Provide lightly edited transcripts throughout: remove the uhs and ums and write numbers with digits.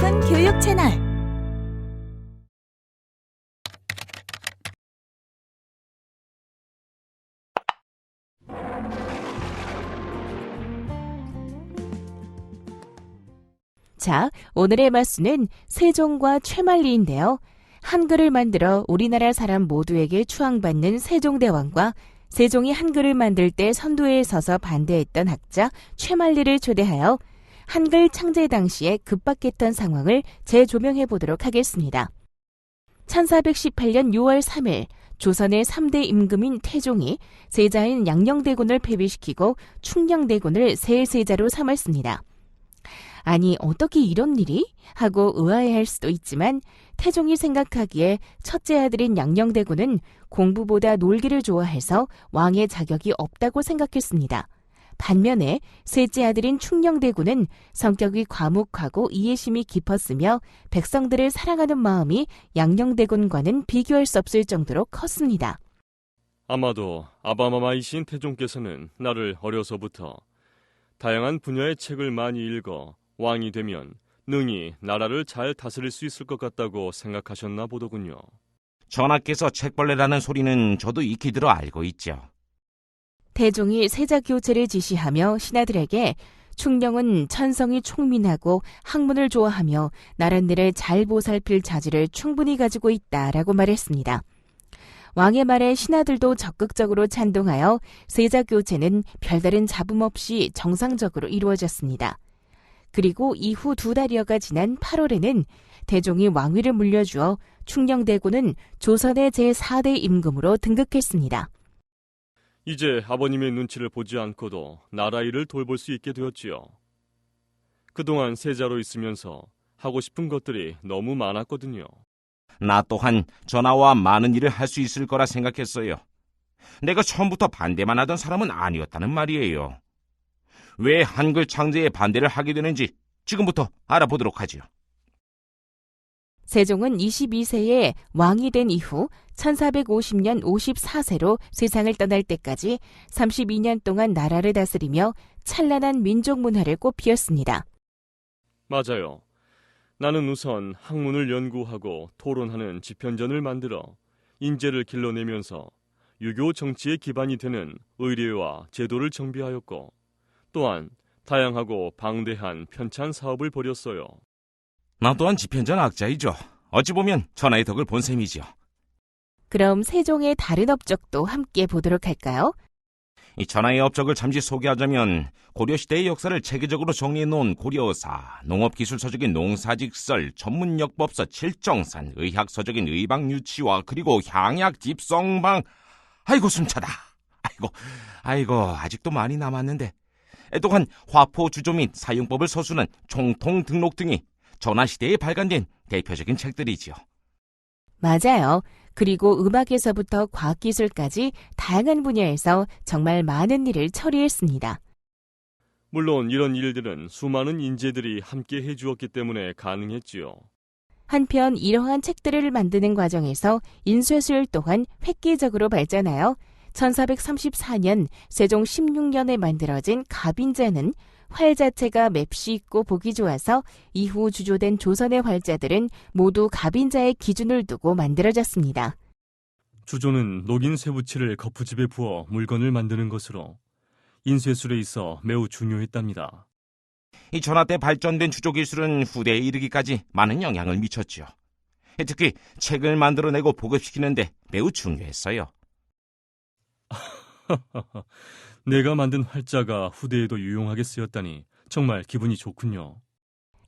싶은 교육 채널. 자, 오늘의 마수는 세종과 최만리인데요. 한글을 만들어 우리나라 사람 모두에게 추앙받는 세종대왕과 세종이 한글을 만들 때 선두에 서서 반대했던 학자 최만리를 초대하여 한글 창제 당시에 급박했던 상황을 재조명해 보도록 하겠습니다. 1418년 6월 3일 조선의 3대 임금인 태종이 세자인 양녕대군을 폐위시키고 충녕대군을 새 세자로 삼았습니다. 아니, 어떻게 이런 일이? 하고 의아해할 수도 있지만 태종이 생각하기에 첫째 아들인 양녕대군은 공부보다 놀기를 좋아해서 왕의 자격이 없다고 생각했습니다. 반면에 셋째 아들인 충녕대군은 성격이 과묵하고 이해심이 깊었으며 백성들을 사랑하는 마음이 양녕대군과는 비교할 수 없을 정도로 컸습니다. 아마도 아바마마이신 태종께서는 나를 어려서부터 다양한 분야의 책을 많이 읽어 왕이 되면 능히 나라를 잘 다스릴 수 있을 것 같다고 생각하셨나 보더군요. 전하께서 책벌레라는 소리는 저도 익히 들어 알고 있죠. 태종이 세자 교체를 지시하며 신하들에게 충녕은 천성이 총민하고 학문을 좋아하며 나랏일을 잘 보살필 자질을 충분히 가지고 있다라고 말했습니다. 왕의 말에 신하들도 적극적으로 찬동하여 세자 교체는 별다른 잡음 없이 정상적으로 이루어졌습니다. 그리고 이후 2달여가 지난 8월에는 태종이 왕위를 물려주어 충녕대군은 조선의 제4대 임금으로 등극했습니다. 이제 아버님의 눈치를 보지 않고도 나라 일을 돌볼 수 있게 되었지요. 그동안 세자로 있으면서 하고 싶은 것들이 너무 많았거든요. 나 또한 전하와 많은 일을 할 수 있을 거라 생각했어요. 내가 처음부터 반대만 하던 사람은 아니었다는 말이에요. 왜 한글 창제에 반대를 하게 되는지 지금부터 알아보도록 하지요. 세종은 22세에 왕이 된 이후 1450년 54세로 세상을 떠날 때까지 32년 동안 나라를 다스리며 찬란한 민족 문화를 꽃피웠습니다. 맞아요. 나는 우선 학문을 연구하고 토론하는 집현전을 만들어 인재를 길러내면서 유교 정치의 기반이 되는 의례와 제도를 정비하였고 또한 다양하고 방대한 편찬 사업을 벌였어요. 나 또한 집현전 학자이죠. 어찌 보면 전하의 덕을 본 셈이지요. 그럼 세종의 다른 업적도 함께 보도록 할까요? 이 전하의 업적을 잠시 소개하자면 고려시대의 역사를 체계적으로 정리해놓은 고려사, 농업기술서적인 농사직설, 전문역법서 칠정산, 의학서적인 의방유치와 그리고 향약집성방. 아이고 숨차다. 아이고 아직도 많이 남았는데. 또한 화포 주조 및 사용법을 서술한 총통 등록 등이 전하시대에 발간된 대표적인 책들이지요. 맞아요. 그리고 음악에서부터 과학기술까지 다양한 분야에서 정말 많은 일을 처리했습니다. 물론 이런 일들은 수많은 인재들이 함께 해주었기 때문에 가능했지요. 한편 이러한 책들을 만드는 과정에서 인쇄술 또한 획기적으로 발전하여 1434년 세종 16년에 만들어진 갑인자는 활 자체가 맵시 있고 보기 좋아서 이후 주조된 조선의 활자들은 모두 갑인자의 기준을 두고 만들어졌습니다. 주조는 녹인 쇠붙이를 거푸집에 부어 물건을 만드는 것으로 인쇄술에 있어 매우 중요했답니다. 이 전하 때 발전된 주조 기술은 후대에 이르기까지 많은 영향을 미쳤죠. 특히 책을 만들어내고 보급시키는데 매우 중요했어요. 내가 만든 활자가 후대에도 유용하게 쓰였다니 정말 기분이 좋군요.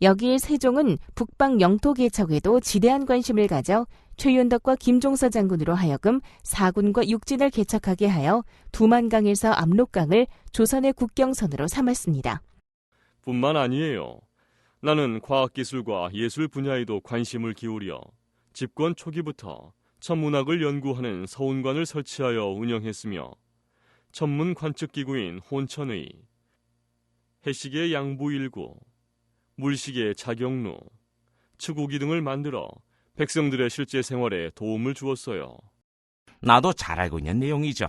여기에 세종은 북방 영토 개척에도 지대한 관심을 가져 최윤덕과 김종서 장군으로 하여금 사군과 육진을 개척하게 하여 두만강에서 압록강을 조선의 국경선으로 삼았습니다. 뿐만 아니에요. 나는 과학기술과 예술 분야에도 관심을 기울여 집권 초기부터 천문학을 연구하는 서운관을 설치하여 운영했으며 천문 관측기구인 혼천의, 해식의 양부일구, 물식의 자경루, 추구기 등을 만들어 백성들의 실제 생활에 도움을 주었어요. 나도 잘 알고 있는 내용이죠.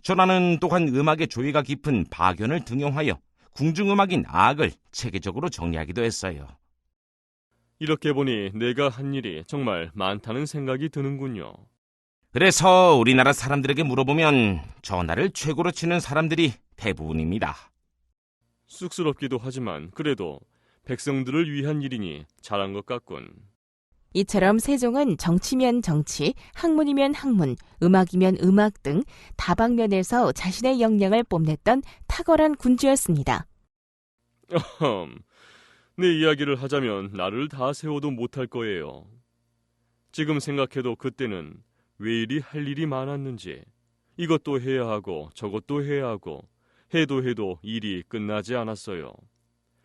전하는 또한 음악의 조예가 깊은 박연을 등용하여 궁중음악인 악을 체계적으로 정리하기도 했어요. 이렇게 보니 내가 한 일이 정말 많다는 생각이 드는군요. 그래서 우리나라 사람들에게 물어보면 전화를 최고로 치는 사람들이 대부분입니다. 쑥스럽기도 하지만 그래도 백성들을 위한 일이니 잘한 것 같군. 이처럼 세종은 정치면 정치, 학문이면 학문, 음악이면 음악 등 다방면에서 자신의 역량을 뽐냈던 탁월한 군주였습니다. 내 이야기를 하자면 나를 다 세워도 못할 거예요. 지금 생각해도 그때는 왜 이리 할 일이 많았는지, 이것도 해야 하고 저것도 해야 하고 해도 일이 끝나지 않았어요.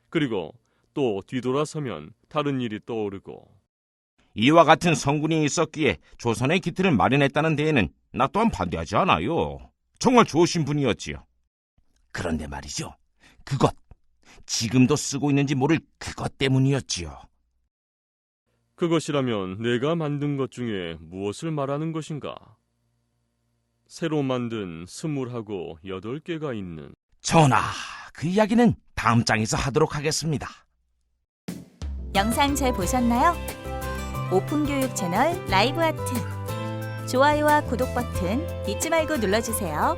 그리고 또 뒤돌아서면 다른 일이 떠오르고. 이와 같은 성군이 있었기에 조선의 기틀을 마련했다는 데에는 나 또한 반대하지 않아요. 정말 좋으신 분이었지요. 그런데 말이죠. 그것, 지금도 쓰고 있는지 모를 그것 때문이었지요. 그것이라면 내가 만든 것 중에 무엇을 말하는 것인가? 새로 만든 28개가 있는. 전하, 그 이야기는 다음 장에서 하도록 하겠습니다. 영상 잘 보셨나요? 오픈교육 채널 라이브 아트. 좋아요와 구독 버튼 잊지 말고 눌러주세요.